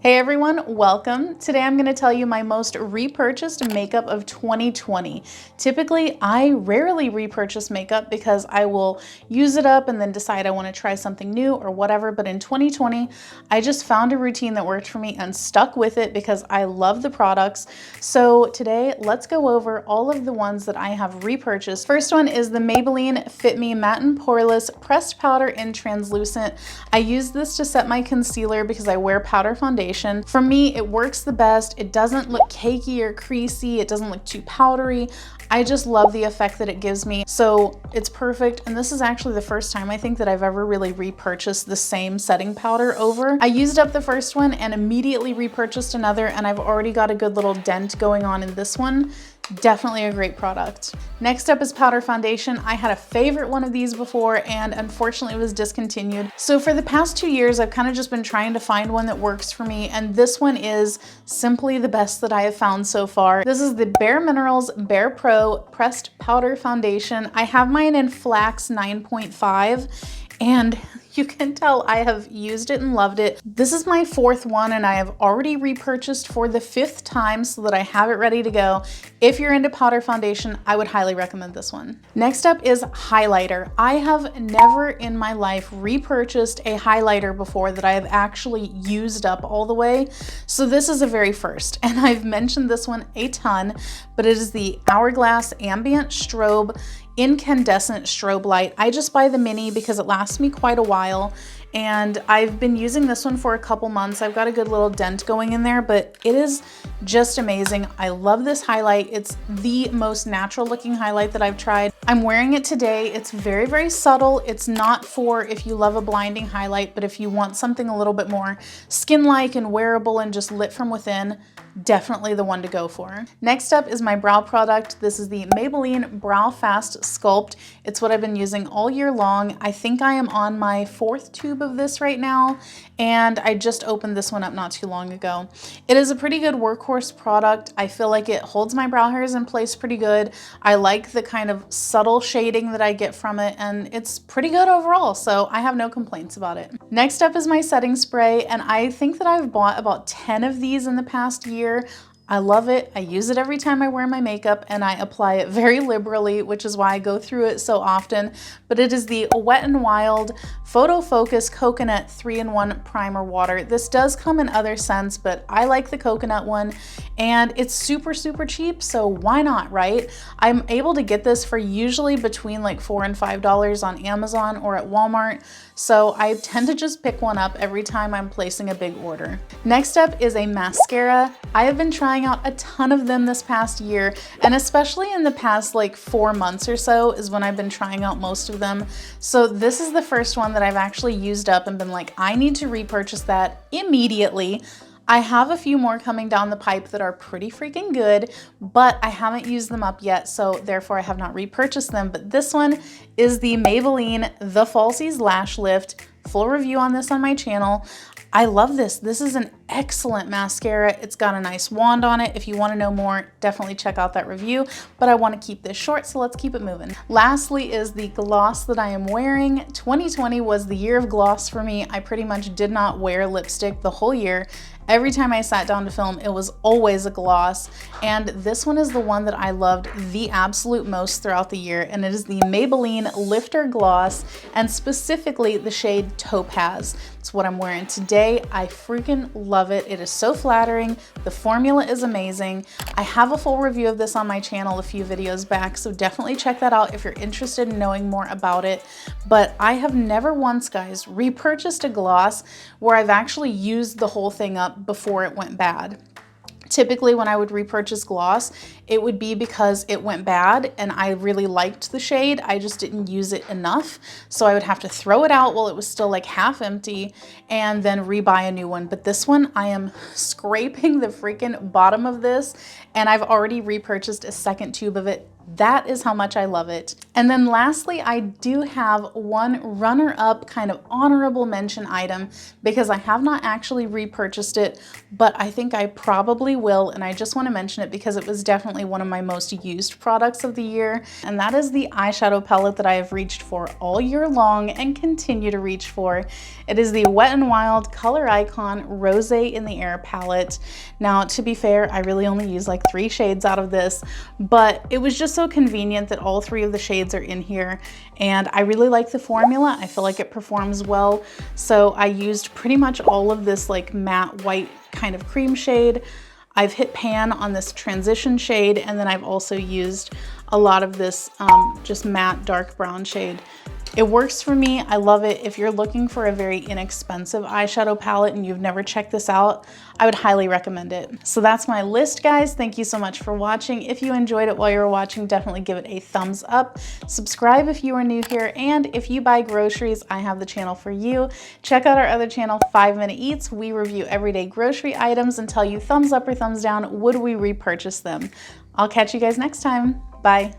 Hey everyone, welcome. Today I'm going to tell you my most repurchased makeup of 2020. Typically, I rarely repurchase makeup because I will use it up and then decide I want to try something new or whatever, but in 2020, I just found a routine that worked for me and stuck with it because I love the products. So today, let's go over all of the ones that I have repurchased. First one is the Maybelline Fit Me Matte and Poreless Pressed Powder in Translucent. I use this to set my concealer because I wear powder foundation. For me, it works the best. It doesn't look cakey or creasy. It doesn't look too powdery. I just love the effect that it gives me. So it's perfect. And this is actually the first time I think that I've ever really repurchased the same setting powder over. I used up the first one and immediately repurchased another, and I've already got a good little dent going on in this one. Definitely a great product. Next up is powder foundation. I had a favorite one of these before and unfortunately it was discontinued. So for the past 2 years, I've kind of just been trying to find one that works for me, and this one is simply the best that I have found so far. This is the Bare Minerals Bare Pro Pressed Powder Foundation. I have mine in Flax 9.5 and you can tell I have used it and loved it. This is my fourth one and I have already repurchased for the 5th time so that I have it ready to go. If you're into powder foundation, I would highly recommend this one. Next up is highlighter. I have never in my life repurchased a highlighter before that I have actually used up all the way. So this is a very first, and I've mentioned this one a ton, but it is the Hourglass Ambient Strobe Incandescent Strobe Light. I just buy the mini because it lasts me quite a while, and I've been using this one for a couple months. I've got a good little dent going in there, but it is just amazing. I love this highlight. It's the most natural looking highlight that I've tried. I'm wearing it today. It's very, very subtle. It's not for if you love a blinding highlight, but if you want something a little bit more skin-like and wearable and just lit from within, definitely the one to go for. Next up is my brow product. This is the Maybelline Brow Fast Sculpt. It's what I've been using all year long. I think I am on my 4th tube of this right now, and I just opened this one up not too long ago. It is a pretty good workhorse product. I feel like it holds my brow hairs in place pretty good. I like the kind of subtle shading that I get from it, and it's pretty good overall, so I have no complaints about it. Next up is my setting spray, and I think that I've bought about 10 of these in the past year. I love it. I use it every time I wear my makeup and I apply it very liberally, which is why I go through it so often. But it is the Wet n Wild Photo Focus Coconut 3-in-1 Primer Water. This does come in other scents, but I like the coconut one and it's super, super cheap. So why not, right? I'm able to get this for usually between like $4 and $5 on Amazon or at Walmart. So I tend to just pick one up every time I'm placing a big order. Next up is a mascara. I have been trying out a ton of them this past year, and especially in the past like 4 months or so is when I've been trying out most of them. So this is the first one that I've actually used up and been like, I need to repurchase that immediately. I have a few more coming down the pipe that are pretty freaking good, but I haven't used them up yet, so therefore I have not repurchased them. But this one is the Maybelline The Falsies Lash Lift. Full review on this on my channel. I love this. This is an excellent mascara. It's got a nice wand on it. If you want to know more, definitely check out that review, but I want to keep this short, so let's keep it moving. Lastly is the gloss that I am wearing. 2020 was the year of gloss for me. I pretty much did not wear lipstick the whole year. Every time I sat down to film, it was always a gloss, and this one is the one that I loved the absolute most throughout the year, and it is the Maybelline Lifter Gloss, and specifically the shade Topaz. It's what I'm wearing today. I freaking love it. It is so flattering. The formula is amazing. I have a full review of this on my channel a few videos back, so definitely check that out if you're interested in knowing more about it. But I have never once, guys, repurchased a gloss where I've actually used the whole thing up before it went bad. Typically when I would repurchase gloss, it would be because it went bad and I really liked the shade. I just didn't use it enough. So I would have to throw it out while it was still like half empty and then rebuy a new one. But this one, I am scraping the freaking bottom of this and I've already repurchased a second tube of it That is how much I love it. And then lastly, I do have one runner-up kind of honorable mention item because I have not actually repurchased it, but I think I probably will, and I just want to mention it because it was definitely one of my most used products of the year, and that is the eyeshadow palette that I have reached for all year long and continue to reach for. It is the Wet n Wild Color Icon Rosé in the Air palette. Now, to be fair, I really only use like 3 shades out of this, but it was just so convenient that all 3 of the shades are in here, and I really like the formula. I feel like it performs well, so I used pretty much all of this like matte white kind of cream shade. I've hit pan on this transition shade, and then I've also used a lot of this just matte dark brown shade. It works for me. I love it. If you're looking for a very inexpensive eyeshadow palette and you've never checked this out, I would highly recommend it. So that's my list, guys. Thank you so much for watching. If you enjoyed it while you were watching, definitely give it a thumbs up. Subscribe if you are new here, and if you buy groceries, I have the channel for you. Check out our other channel, 5 Minute Eats. We review everyday grocery items and tell you thumbs up or thumbs down, would we repurchase them? I'll catch you guys next time. Bye.